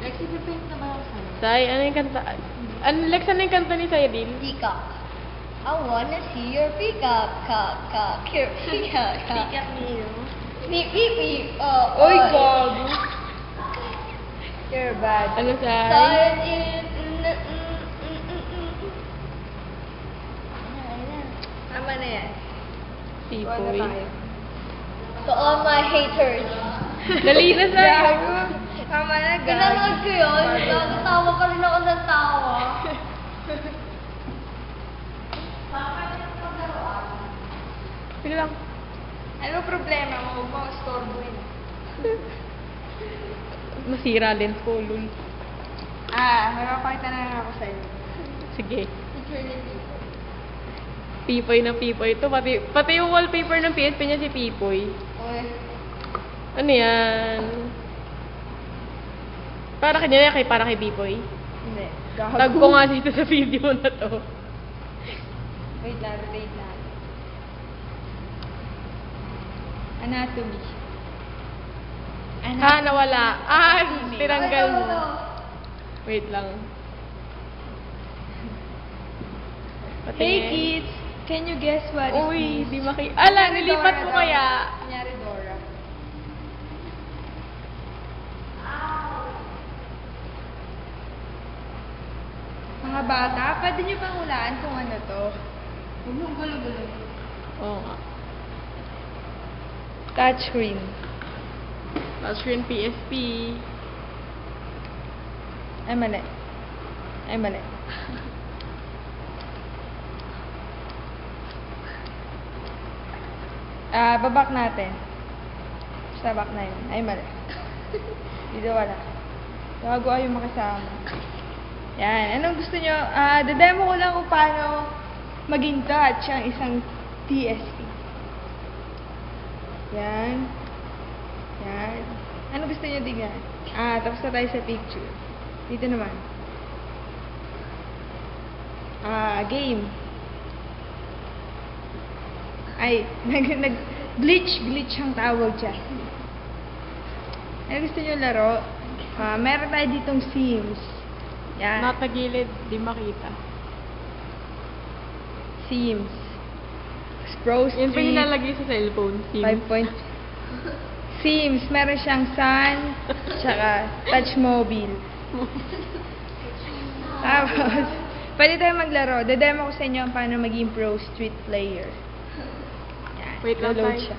Lexi, pipaint na ba ako sa'yo? Say, ano yung kanta? Lex, ano yung kanta ni Cyril? Peacock. I wanna see your peacock, cock, cock, your peacock, cock. Pick up niyo. Beep, beep, beep. Oy, gago. You're bad. Ano, Say? Tired in... Tama na yan. Pipoy. To all my haters. Dali na, Say. Tama na, guys. Pinanood ko yun. Natawa pa rin ako ng tawa. Sige lang. Ano problema mo? Huwag mo istorbohin. Masira lens ko, lul. May mapakita na lang ako sa'yo. Sige. Picture ni Tito. Pipoy na Pipoy. Ito, pati yung wallpaper ng PSP niya si Pipoy. Uy. Ano yan? Para kanya para kay Pipoy. Hindi. Tag ko nga dito sa video na to. Wait lang. Anatomy. Nawala. Tinanggal mo. Wait lang. Hey Patingin. kids! Can you guess what is Uy, this? di Ala, nilipat mo Dora. kaya. Kunyari Dora. Mga bata, pwede nyo bang hulaan kung ano to? Huwag mong gulo-gulo. Oo nga. Touchscreen. Touchscreen PSP. Ay, mali. Babak natin. Sa back na yun. Ay, mali. Dito wala. Gago kayo makasama. Yan. Anong gusto nyo? Demo ko lang kung paano maging touch ang isang TSP. Yan. Ano gusto nyo tignan? Tapos na tayo sa picture. Dito naman. Game. Ay, glitch ang tawag dyan. Ano gusto nyo laro? Meron tayo ditong Sims. Yan. Nasa gilid, di makita. Sims. Pro Yun pa Street. yung nalagay sa cellphone. Sim. 5 point. Sims. Meron siyang Sun. Tsaka Touch Mobile. Tapos, pwede tayo maglaro. Demo ko sa inyo paano maging Pro Street player. Yan. Wait lang, Load Tay. siya.